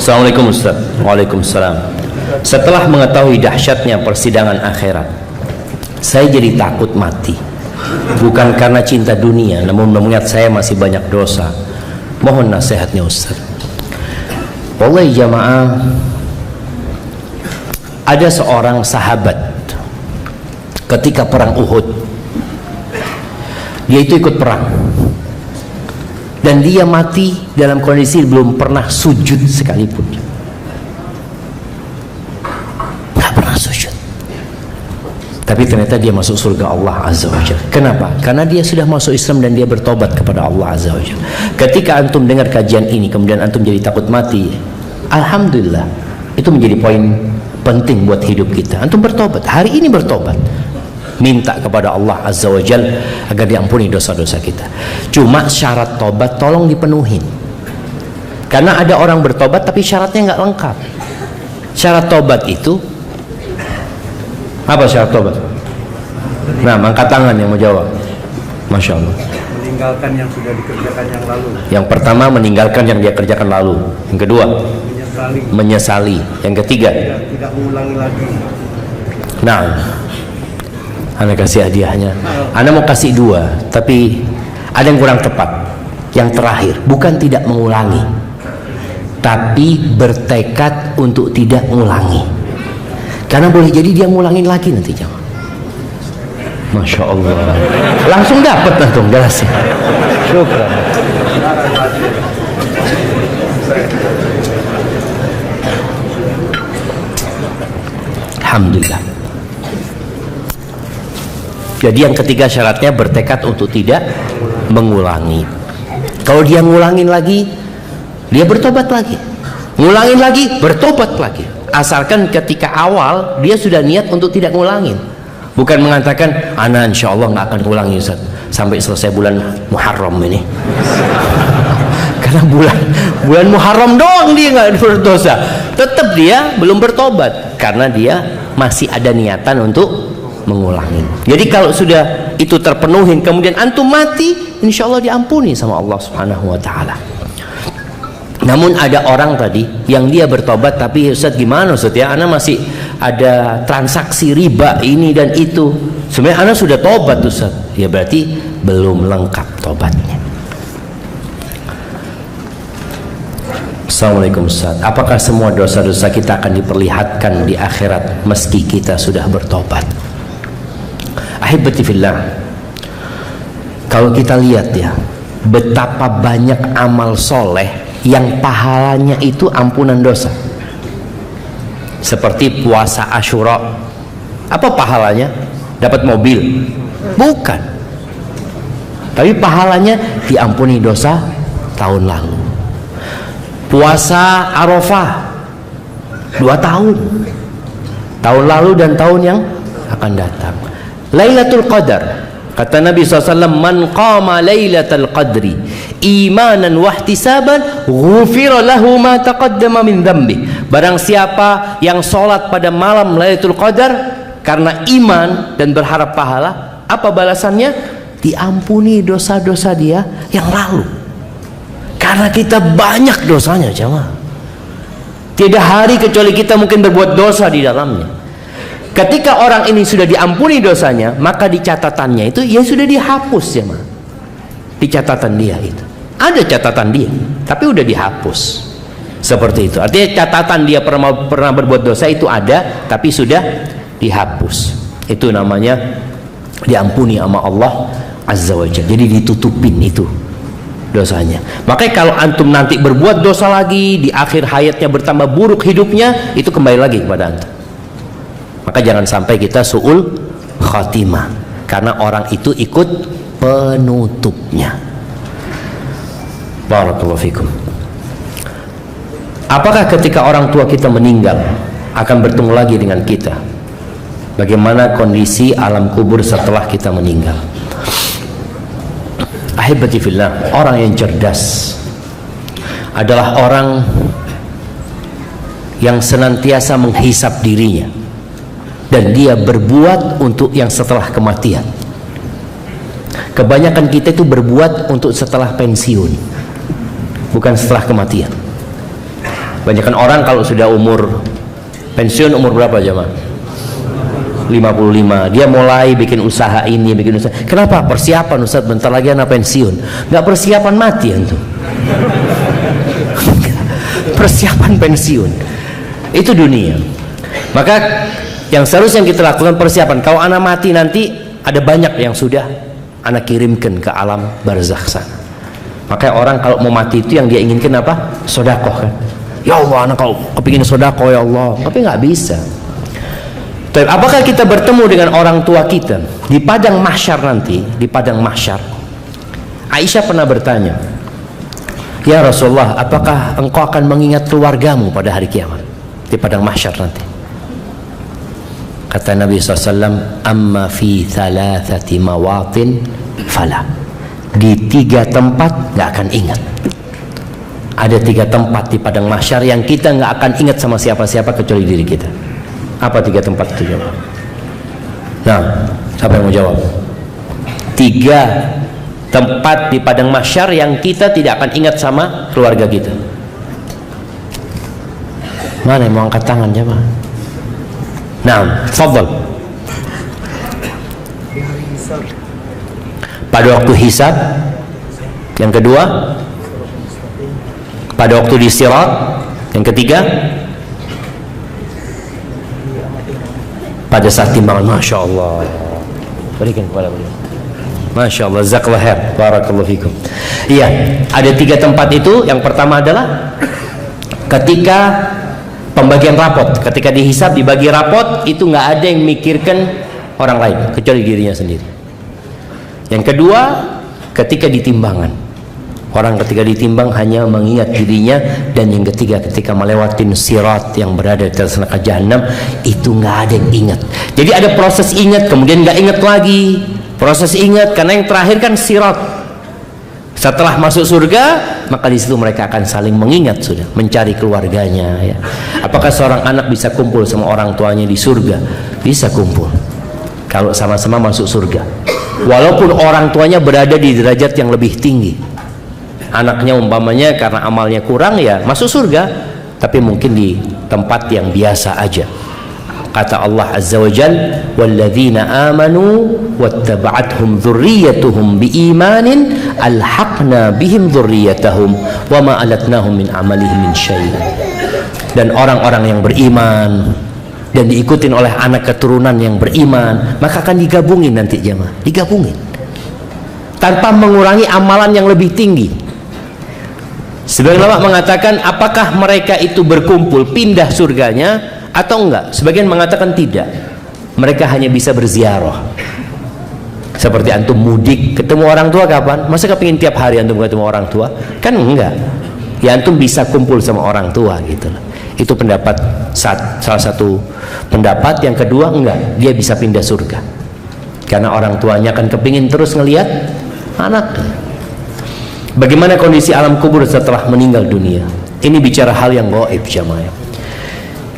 Assalamualaikum Ustaz. Waalaikumsalam. Setelah mengetahui dahsyatnya persidangan akhirat, saya jadi takut mati. Bukan karena cinta dunia, namun mengingat saya masih banyak dosa. Mohon nasihatnya Ustaz. Wallahi jamaah, ada seorang sahabat ketika perang Uhud. Dia itu ikut perang, dan dia mati dalam kondisi belum pernah sujud sekalipun. Nggak pernah sujud. Tapi ternyata dia masuk surga Allah Azza wa Jalla. Kenapa? Karena dia sudah masuk Islam dan dia bertobat kepada Allah Azza wa Jalla. Ketika antum dengar kajian ini kemudian antum jadi takut mati, alhamdulillah, itu menjadi poin penting buat hidup kita. Antum bertobat, hari ini bertobat, minta kepada Allah Azza wa Jalla agar diampuni dosa-dosa kita. Cuma syarat tobat tolong dipenuhin, karena ada orang bertobat tapi syaratnya nggak lengkap. Syarat tobat itu apa? Syarat tobat? Nah, angkat tangan yang mau jawab. Masya Allah. Meninggalkan yang sudah dikerjakan yang lalu. Yang pertama, meninggalkan yang dia kerjakan lalu. Yang kedua, menyesali. Yang ketiga, tidak mengulangi lagi. Nah, Anda kasih hadiahnya. Anda mau kasih dua, tapi ada yang kurang tepat. Yang terakhir, bukan tidak mengulangi, tapi bertekad untuk tidak mengulangi. Karena boleh jadi dia ngulangin lagi nanti, jangan. Masya Allah, langsung dapat antum gelasnya. Syukran. Alhamdulillah. Jadi yang ketiga syaratnya bertekad untuk tidak mengulangi. Kalau dia ngulangin lagi, dia bertobat lagi. Ngulangin lagi, bertobat lagi. Asalkan ketika awal dia sudah niat untuk tidak ngulangin. Bukan mengatakan, ana insya Allah nggak akan ngulangi Ustaz sampai selesai bulan Muharram ini. Karena bulan Muharram doang dia nggak berdosa. Tetap dia belum bertobat karena dia masih ada niatan untuk mengulangi. Jadi kalau sudah itu terpenuhin kemudian antum mati, insya Allah diampuni sama Allah Subhanahu wa Ta'ala. Namun ada orang tadi yang dia bertobat, tapi Ustaz gimana Ustaz ya, ana masih ada transaksi riba ini dan itu. Sebenarnya ana sudah tobat Ustaz. Ya berarti belum lengkap tobatnya. Assalamualaikum Ustaz. Apakah semua dosa-dosa kita akan diperlihatkan di akhirat meski kita sudah bertobat? Ahibati fillah, kalau kita lihat ya, betapa banyak amal soleh yang pahalanya itu ampunan dosa. Seperti puasa Asyura, apa pahalanya? Dapat mobil? Bukan. Tapi pahalanya diampuni dosa tahun lalu. Puasa Arafah 2 tahun, tahun lalu dan tahun yang akan datang. Lailatul Qadar, kata Nabi SAW, man qama lailatul qadri imanan wahtisaban ghufira lahu ma taqaddama min dhanbi. Barang siapa yang sholat pada malam Lailatul Qadar karena iman dan berharap pahala, apa balasannya? Diampuni dosa-dosa dia yang lalu. Karena kita banyak dosanya jemaah. Tidak hari kecuali kita mungkin berbuat dosa di dalamnya. Ketika orang ini sudah diampuni dosanya, maka di catatannya itu ya sudah dihapus ya ma. Di catatan dia itu ada catatan dia, tapi udah dihapus. Seperti itu. Artinya catatan dia pernah berbuat dosa itu ada, tapi sudah dihapus. Itu namanya diampuni sama Allah Azza wa Jalla. Jadi ditutupin itu dosanya. Makanya kalau antum nanti berbuat dosa lagi, di akhir hayatnya bertambah buruk hidupnya, itu kembali lagi kepada antum. Maka jangan sampai kita su'ul khatimah, karena orang itu ikut penutupnya. Barakallahu fikum. Apakah ketika orang tua kita meninggal akan bertemu lagi dengan kita? Bagaimana kondisi alam kubur setelah kita meninggal? Ahibati fillah, orang yang cerdas adalah orang yang senantiasa menghisap dirinya dan dia berbuat untuk yang setelah kematian. Kebanyakan kita itu berbuat untuk setelah pensiun, bukan setelah kematian. Banyakan orang kalau sudah umur pensiun, umur berapa jemaah? 55, dia mulai bikin usaha ini, bikin usaha. Kenapa? Persiapan, Ustaz, bentar lagi anak pensiun. Nggak persiapan mati antum. Persiapan pensiun itu dunia. Maka yang seharusnya kita lakukan persiapan. Kalau anak mati nanti, ada banyak yang sudah anak kirimkan ke alam barzakh sana. Makanya orang kalau mau mati itu yang dia inginkan apa? Sodakoh kan. Ya Allah, anak kau kepingin sodakoh ya Allah, tapi nggak bisa. Tapi apakah kita bertemu dengan orang tua kita di padang mahsyar nanti? Di padang mahsyar, Aisyah pernah bertanya, ya Rasulullah, apakah engkau akan mengingat keluargamu pada hari kiamat di padang mahsyar nanti? Kata Nabi SAW, amma fi thalathati mawatin fala, di 3 tempat nggak akan ingat. Ada 3 tempat di padang mahsyar yang kita nggak akan ingat sama siapa-siapa kecuali diri kita. Apa 3 tempat itu? Nah, siapa yang mau jawab? 3 tempat di padang mahsyar yang kita tidak akan ingat sama keluarga kita. Mana yang mau angkat tangan jemaah? Nah, tafadhal. Pada waktu hisab. Yang kedua, pada waktu di sirat. Yang ketiga, pada saat timbangan. Masya Allah, berikan kepada beliau. Masya Allah, jazakallahu khair, barakallahu fikum. Iya, ada 3 tempat itu. Yang pertama adalah ketika pembagian rapot, ketika dihisab, dibagi rapot, itu nggak ada yang mikirkan orang lain kecuali dirinya sendiri. Yang kedua, ketika ditimbangan. Orang ketika ditimbang hanya mengingat dirinya. Dan yang ketiga, ketika melewatin sirat yang berada di atas neraka jahanam, itu nggak ada yang ingat. Jadi ada proses ingat, kemudian nggak ingat lagi. Proses ingat, karena yang terakhir kan sirat. Setelah masuk surga, maka di situ mereka akan saling mengingat sudah, mencari keluarganya. Ya. Apakah seorang anak bisa kumpul sama orang tuanya di surga? Bisa kumpul kalau sama-sama masuk surga. Walaupun orang tuanya berada di derajat yang lebih tinggi. Anaknya umpamanya karena amalnya kurang, ya masuk surga, tapi mungkin di tempat yang biasa aja. Kata Allah Azza wa Jal, walladzina amanu wattaba'athum dzurriyyatuhum biimanin alhaqna bihim dzurriyyatahum wama alatnahum min amalihim min syai'. Dan orang-orang yang beriman dan diikutin oleh anak keturunan yang beriman, maka akan digabungin nanti jemaah, digabungin tanpa mengurangi amalan yang lebih tinggi. Sebagian ulama mengatakan apakah mereka itu berkumpul pindah surganya atau enggak. Sebagian mengatakan tidak, mereka hanya bisa berziarah. Seperti antum mudik ketemu orang tua kapan? Masa kepingin tiap hari antum ketemu orang tua? Kan enggak. Ya antum bisa kumpul sama orang tua gitu loh. Itu pendapat salah satu pendapat. Yang kedua, enggak, dia bisa pindah surga karena orang tuanya akan kepingin terus ngelihat anaknya. Bagaimana kondisi alam kubur setelah meninggal dunia? Ini bicara hal yang gaib jamaah.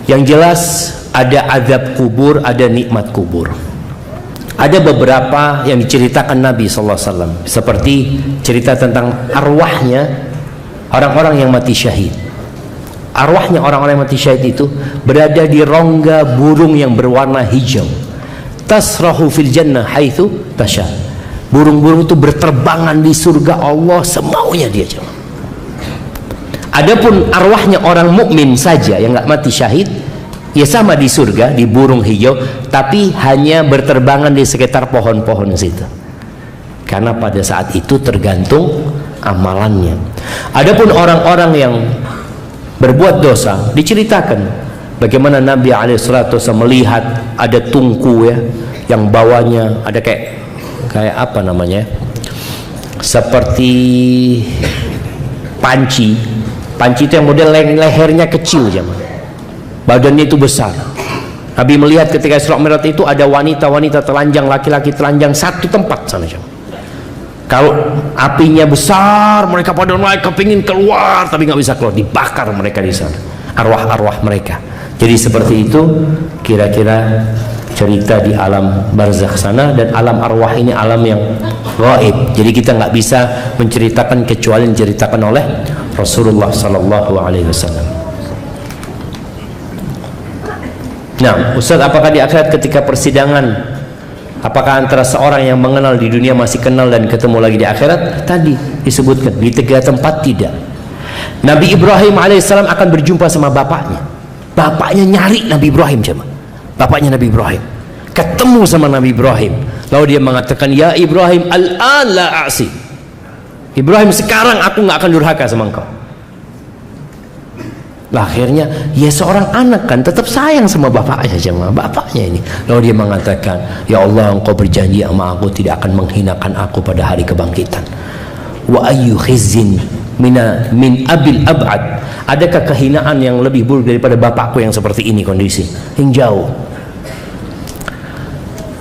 Yang jelas ada azab kubur, ada nikmat kubur. Ada beberapa yang diceritakan Nabi SAW, seperti cerita tentang arwahnya orang-orang yang mati syahid. Arwahnya orang-orang yang mati syahid itu berada di rongga burung yang berwarna hijau. Tasrahu fil jannah haitsu tasha. Burung-burung itu berterbangan di surga Allah semaunya dia. Adapun arwahnya orang mukmin saja yang nggak mati syahid, ya sama di surga, di burung hijau, tapi hanya berterbangan di sekitar pohon-pohon situ. Karena pada saat itu tergantung amalannya. Adapun orang-orang yang berbuat dosa, diceritakan bagaimana Nabi SAW melihat ada tungku ya, yang bawahnya ada kayak apa namanya, seperti panci itu yang model lehernya kecil zaman, badannya itu besar. Nabi melihat ketika Isra Mi'raj itu ada wanita-wanita telanjang, laki-laki telanjang satu tempat sana jam. Kalau apinya besar, mereka pada kepingin keluar tapi nggak bisa keluar, dibakar mereka di sana, arwah-arwah mereka. Jadi seperti itu kira-kira cerita di alam barzakh sana. Dan alam arwah ini alam yang gaib, jadi kita nggak bisa menceritakan kecuali yang diceritakan oleh Rasulullah SAW. Nah, Ustaz, apakah di akhirat ketika persidangan, apakah antara seorang yang mengenal di dunia masih kenal dan ketemu lagi di akhirat? Tadi disebutkan di 3 tempat tidak. Nabi Ibrahim alaihissalam akan berjumpa sama bapaknya. Bapaknya nyari Nabi Ibrahim, coba. Bapaknya Nabi Ibrahim ketemu sama Nabi Ibrahim, lalu dia mengatakan, ya Ibrahim, al-an la a'si. Ibrahim, sekarang aku nggak akan durhaka sama engkau. Lah, akhirnya ya seorang anak kan tetap sayang sama bapaknya, jemaah, bapaknya ini. Lalu dia mengatakan, ya Allah, engkau berjanji sama aku tidak akan menghinakan aku pada hari kebangkitan. Wa ayyu khizzin min abil ab'ad. Adakah kehinaan yang lebih buruk daripada bapakku yang seperti ini kondisi, yang jauh.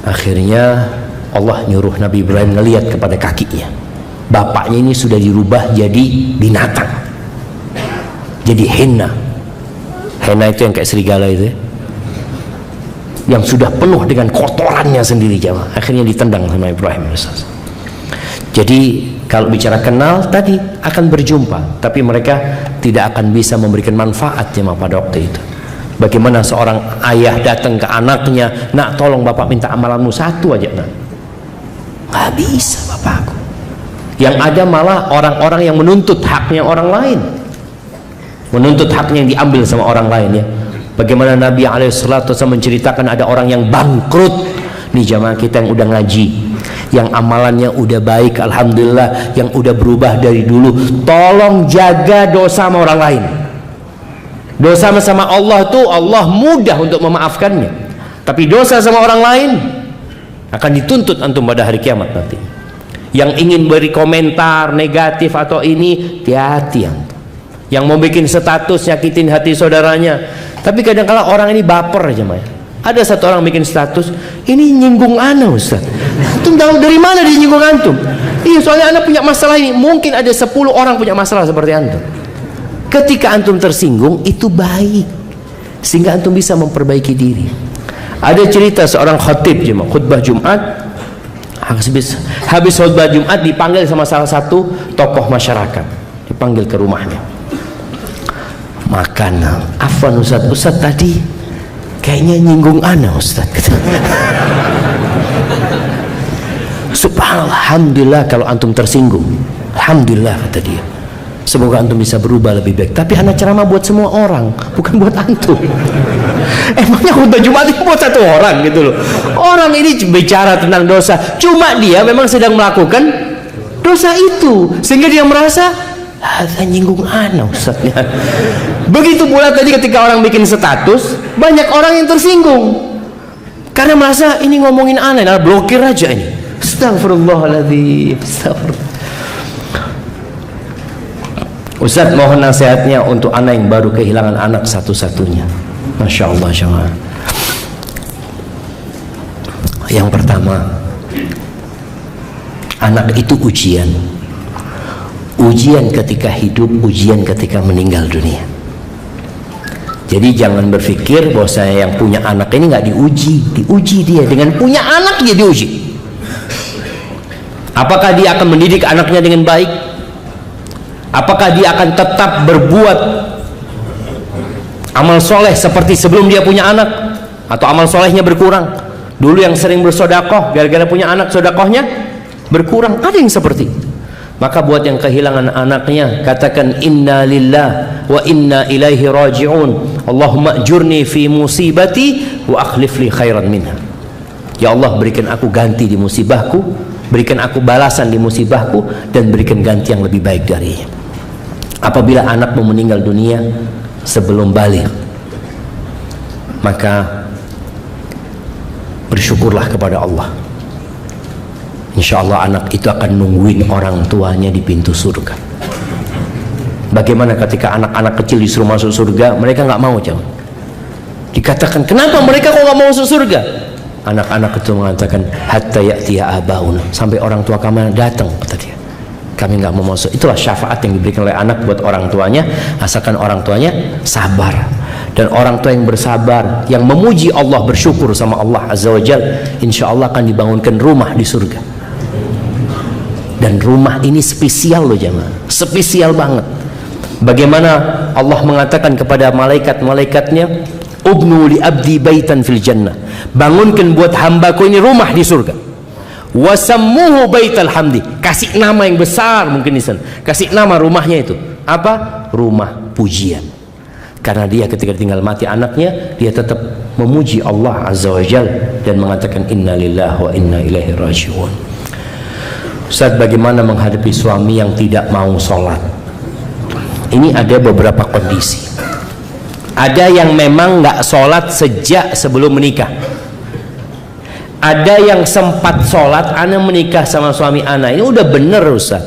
Akhirnya Allah nyuruh Nabi Ibrahim ngelihat kepada kakinya. Bapaknya ini sudah dirubah jadi binatang, jadi henna. Henna itu yang kayak serigala itu ya, yang sudah penuh dengan kotorannya sendiri, jamaah. Akhirnya ditendang sama Ibrahim. Jadi kalau bicara kenal tadi akan berjumpa, tapi mereka tidak akan bisa memberikan manfaat, jemaah, pada waktu itu. Bagaimana seorang ayah datang ke anaknya, nak tolong bapak minta amalanmu satu aja, nak. Nggak bisa bapakku. Yang ada malah orang-orang yang menuntut haknya orang lain, menuntut haknya yang diambil sama orang lain ya. Bagaimana Nabi alaihissalatu menceritakan ada orang yang bangkrut. Nih jamaah kita yang udah ngaji, yang amalannya udah baik, alhamdulillah, yang udah berubah dari dulu, tolong jaga dosa sama orang lain. Dosa sama Allah tuh Allah mudah untuk memaafkannya, tapi dosa sama orang lain akan dituntut antum pada hari kiamat nanti. Yang ingin beri komentar negatif atau ini, hati-hati antum. Yang mau bikin status nyakitin hati saudaranya. Tapi kadang-kala orang ini baper aja, Maya. Ada satu orang bikin status, ini nyinggung ana, Ustaz. Antum tahu dari mana dia nyinggung antum? Iya, soalnya ana punya masalah ini. Mungkin ada 10 orang punya masalah seperti antum. Ketika antum tersinggung, itu baik, sehingga antum bisa memperbaiki diri. Ada cerita seorang khatib, jemaah, khutbah Jumat. Habis khutbah Jumat dipanggil sama salah satu tokoh masyarakat, dipanggil ke rumahnya. Makan, afwan Ustaz, Ustaz tadi kayaknya nyinggung ana, Ustaz. Subhanallah, alhamdulillah kalau antum tersinggung, alhamdulillah, kata dia. Semoga antum bisa berubah lebih baik. Tapi anak ceramah buat semua orang, bukan buat antum. Emangnya khutbah Jumat itu buat satu orang gitu loh. Orang ini bicara tentang dosa, cuma dia memang sedang melakukan dosa itu, sehingga dia merasa ada nyinggung ana, Ustaznya. Begitu pula tadi ketika orang bikin status, banyak orang yang tersinggung karena merasa ini ngomongin ana, nah blokir aja ini. Astagfirullahaladzim, astagfirullah. Ustaz, mohon nasihatnya untuk anak yang baru kehilangan anak satu-satunya. Masya Allah, jemaah. Yang pertama, anak itu ujian. Ujian ketika hidup, ujian ketika meninggal dunia. Jadi jangan berpikir bahwa saya yang punya anak ini nggak diuji. Diuji dia, dengan punya anak dia diuji. Apakah dia akan mendidik anaknya dengan baik? Apakah dia akan tetap berbuat amal soleh seperti sebelum dia punya anak, atau amal solehnya berkurang? Dulu yang sering bersodakoh, gara-gara punya anak sodakohnya berkurang. Ada yang seperti itu. Maka buat yang kehilangan anaknya, katakan inna lillah wa inna ilaihi raji'un. Allahumma ajurni fi musibati wa akhlif li khairan minha. Ya Allah, berikan aku ganti di musibahku, berikan aku balasan di musibahku, dan berikan ganti yang lebih baik darinya. Apabila anakmu meninggal dunia sebelum balik, maka bersyukurlah kepada Allah. Insya Allah anak itu akan nungguin orang tuanya di pintu surga. Bagaimana ketika anak-anak kecil disuruh masuk surga, mereka nggak mau, jawab. Dikatakan, kenapa mereka kok nggak mau masuk surga? Anak-anak itu mengatakan, hatta ya'tiya abauna, sampai orang tua kami datang, kata dia. Kami nggak mau masuk. Itulah syafaat yang diberikan oleh anak buat orang tuanya, asalkan orang tuanya sabar. Dan orang tua yang bersabar, yang memuji Allah, bersyukur sama Allah Azza wa Jal, insya Allah akan dibangunkan rumah di surga. Dan rumah ini spesial loh jemaah, spesial banget. Bagaimana Allah mengatakan kepada malaikat-malaikatnya, ubnu li abdi baitan fil jannah, bangunkan buat hambaku ini rumah di surga. Wasammuhu baital hamdi, kasih nama yang besar mungkin di sana, kasih nama rumahnya itu apa? Rumah pujian. Karena dia ketika tinggal mati anaknya, dia tetap memuji Allah Azza wa Jal dan mengatakan inna lillahi wa inna ilaihi raji'un. Ustaz, bagaimana menghadapi suami yang tidak mau sholat? Ini ada beberapa kondisi. Ada yang memang nggak sholat sejak sebelum menikah. Ada yang sempat sholat, ana menikah sama suami ana, ini udah bener Ustaz,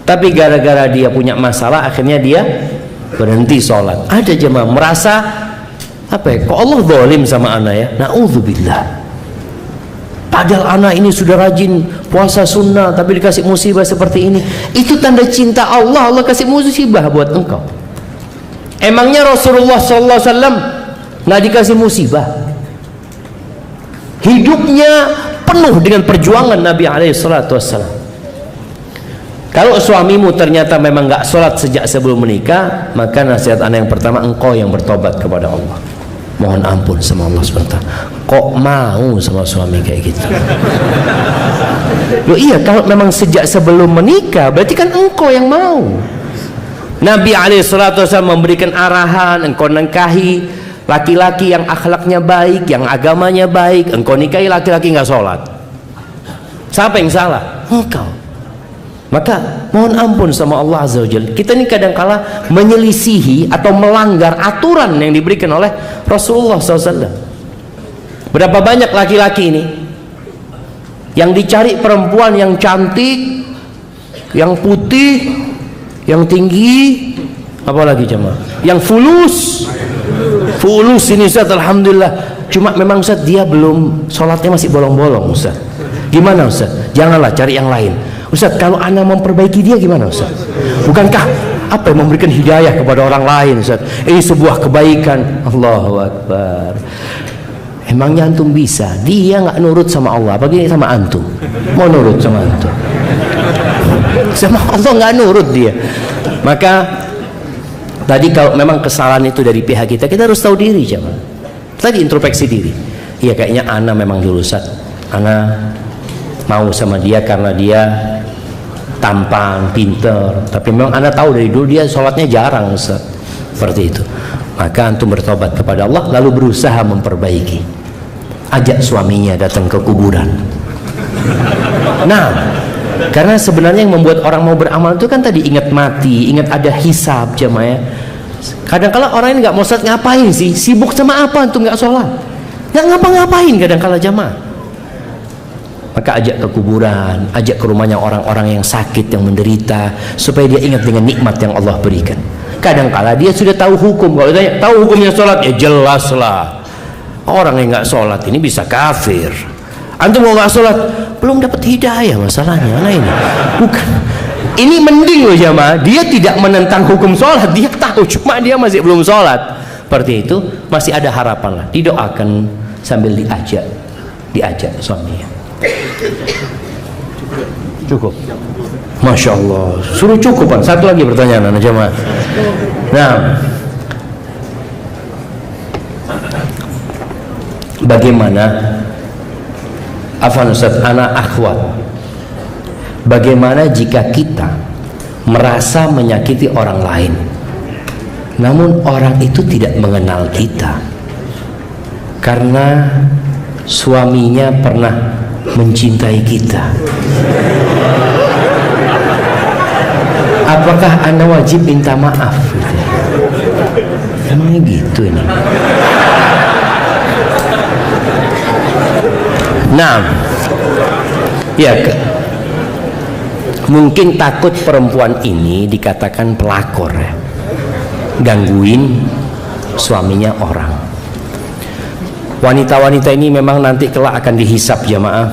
tapi gara-gara dia punya masalah akhirnya dia berhenti sholat. Ada jemaah merasa apa ya, kok Allah zalim sama ana ya, na'udzubillah. Padahal anak ini sudah rajin puasa sunnah tapi dikasih musibah seperti ini. Itu tanda cinta Allah, Allah kasih musibah buat engkau. Emangnya Rasulullah SAW nggak dikasih musibah? Hidupnya penuh dengan perjuangan Nabi SAW. Kalau suamimu ternyata memang nggak sholat sejak sebelum menikah, maka nasihat anak yang pertama, engkau yang bertobat kepada Allah, mohon ampun sama Allah SWT. Kok mau sama suami kayak gitu? Loh iya, kalau memang sejak sebelum menikah berarti kan engkau yang mau. Nabi SAW memberikan arahan, engkau nikahi laki-laki yang akhlaknya baik, yang agamanya baik. Engkau nikahi laki-laki nggak sholat, siapa yang salah? Engkau. Maka mohon ampun sama Allah Azza wa Jalla. Kita ini kadangkala menyelisihi atau melanggar aturan yang diberikan oleh Rasulullah SAW. Berapa banyak laki-laki ini yang dicari perempuan yang cantik, yang putih, yang tinggi, apalagi jemaah, yang fulus ini Ustaz, alhamdulillah. Cuma memang Ustaz dia belum sholatnya masih bolong-bolong Ustaz. Gimana Ustaz? Janganlah, cari yang lain. Ustaz, kalau ana memperbaiki dia gimana Ustaz? Bukankah apa yang memberikan hidayah kepada orang lain Ustaz? Ini sebuah kebaikan. Allahu Akbar. Emangnya antum bisa? Dia nggak nurut sama Allah, apalagi sama antum. Mau nurut sama antum? Sama Allah nggak nurut dia. Maka tadi kalau memang kesalahan itu dari pihak kita, kita harus tahu diri jemaah. Tadi introspeksi diri. Iya, kayaknya ana memang dulu Ustaz, ana mau sama dia karena dia tampan, pinter, tapi memang ana tahu dari dulu dia sholatnya jarang Ustaz. Seperti itu. Maka antum bertobat kepada Allah lalu berusaha memperbaiki. Ajak suaminya datang ke kuburan. Nah, karena sebenarnya yang membuat orang mau beramal itu kan tadi ingat mati, ingat ada hisab jemaah ya. Kadang-kala orang ini nggak mau sholat, ngapain sih? Sibuk sama apa antum nggak sholat? Nggak ngapa-ngapain kadang-kala jemaah. Maka ajak ke kuburan, ajak ke rumahnya orang-orang yang sakit, yang menderita, supaya dia ingat dengan nikmat yang Allah berikan. Kadang-kala dia sudah tahu hukum. Kalau dia tahu hukumnya sholat, ya jelaslah. Orang yang nggak sholat ini bisa kafir. Antum mau nggak sholat, belum dapat hidayah masalahnya. Nah ini bukan. Ini mending loh jamaah. Dia tidak menentang hukum sholat, dia tahu, cuma dia masih belum sholat. Seperti itu masih ada harapan lah. Didoakan sambil diajak suaminya. Cukup. Masya Allah. Suruh cukupan. Satu lagi pertanyaan anak jamaah. Nah, bagaimana Afwan Ustaz, anak akhwat, bagaimana jika kita merasa menyakiti orang lain namun orang itu tidak mengenal kita karena suaminya pernah mencintai kita? Apakah anda wajib minta maaf gitu? Emangnya gitu ini? Nah, ya mungkin takut perempuan ini dikatakan pelakor ya, gangguin suaminya orang. Wanita-wanita ini memang nanti kelak akan dihisap jamaah.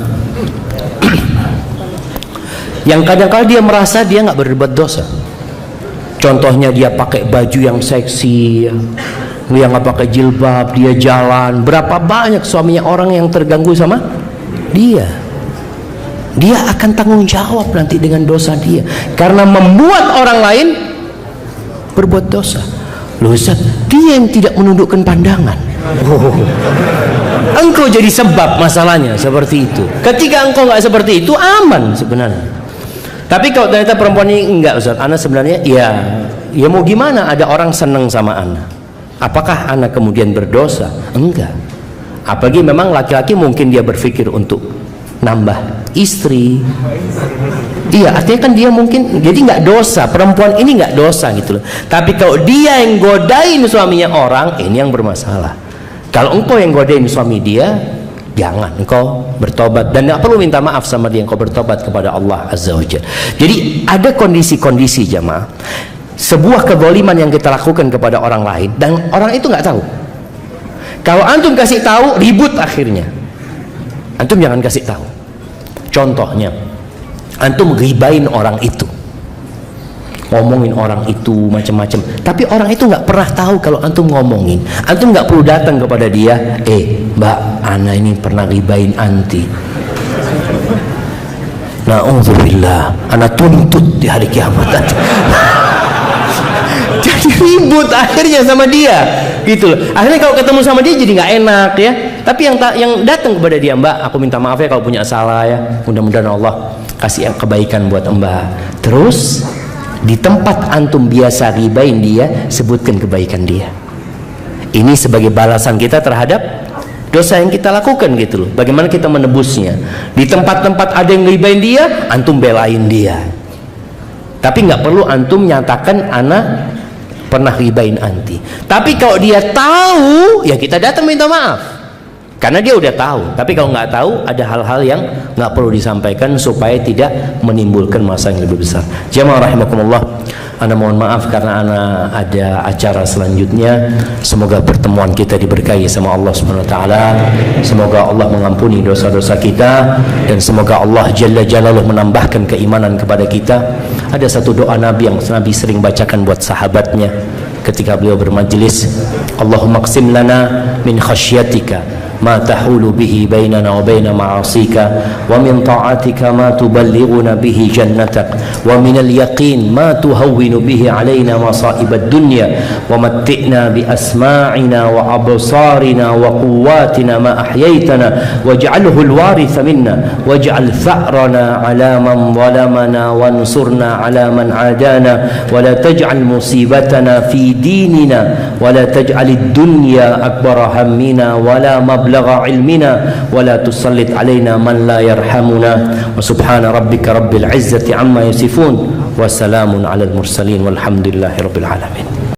Yang kadang-kadang dia merasa dia nggak berbuat dosa. Contohnya dia pakai baju yang seksi, dia nggak pakai jilbab, dia jalan. Berapa banyak suaminya orang yang terganggu sama dia. Dia akan tanggung jawab nanti dengan dosa dia karena membuat orang lain berbuat dosa. Loh Ustaz, dia yang tidak menundukkan pandangan. Engkau jadi sebab masalahnya seperti itu. Ketika engkau nggak seperti itu, aman sebenarnya. Tapi kalau ternyata perempuan ini enggak, Ustaz, ana sebenarnya ya mau gimana, ada orang seneng sama ana. Apakah ana kemudian berdosa? Enggak. Apalagi memang laki-laki mungkin dia berpikir untuk nambah istri. Iya, artinya kan dia mungkin jadi nggak dosa, perempuan ini nggak dosa gitu loh. Tapi kalau dia yang godain suaminya orang, ini yang bermasalah. Kalau engkau yang godain suami dia, jangan, engkau bertobat dan nggak perlu minta maaf sama dia, engkau bertobat kepada Allah Azza wa Jalla. Jadi ada kondisi-kondisi jamaah, sebuah kezaliman yang kita lakukan kepada orang lain dan orang itu nggak tahu. Kalau antum kasih tahu, ribut akhirnya. Antum jangan kasih tahu. Contohnya, antum ghibain orang itu, ngomongin orang itu macam-macam, tapi orang itu nggak pernah tahu kalau antum ngomongin. Antum nggak perlu datang kepada dia, mbak, ana ini pernah ghibain anti. Na'udzubillah, ana tuntut di hari kiamat. Jadi ribut akhirnya sama dia, gitu loh. Akhirnya kalau ketemu sama dia jadi nggak enak ya. Tapi yang datang kepada dia, mbak, aku minta maaf ya kalau punya salah ya. Mudah-mudahan Allah kasih yang kebaikan buat mbak. Terus di tempat antum biasa ribain dia, sebutkan kebaikan dia. Ini sebagai balasan kita terhadap dosa yang kita lakukan gitu loh. Bagaimana kita menebusnya? Di tempat-tempat ada yang ribain dia, antum belain dia. Tapi nggak perlu antum nyatakan ana pernah ribain anti. Tapi kalau dia tahu, ya kita datang minta maaf. Karena dia udah tahu. Tapi kalau nggak tahu, ada hal-hal yang nggak perlu disampaikan supaya tidak menimbulkan masalah yang lebih besar. Jamaah rahimakumullah, ana mohon maaf karena ana ada acara selanjutnya. Semoga pertemuan kita diberkahi sama Allah Subhanahu wa taala. Semoga Allah mengampuni dosa-dosa kita dan semoga Allah Jalla Jalaluhu menambahkan keimanan kepada kita. Ada satu doa Nabi yang Nabi sering bacakan buat sahabatnya ketika beliau bermajlis, Allahumma qsim lana min khasyatika ما تحول به بيننا وبين معاصيك ومن طاعتك ما تبلغنا به جنتك ومن اليقين ما تهون به علينا مصائب الدنيا ومتئنا بأسماعنا وأبصارنا وقواتنا ما أحييتنا واجعله الوارث منا واجعل ثأرنا على من ظلمنا وانصرنا على من عادانا ولا تجعل مصيبتنا في ديننا ولا تجعل الدنيا أكبر همنا ولا مبلغ علمنا ولا تسلط علينا من لا يرحمنا وسبحان ربك رب العزة عما يصفون وسلام على المرسلين والحمد لله رب العالمين.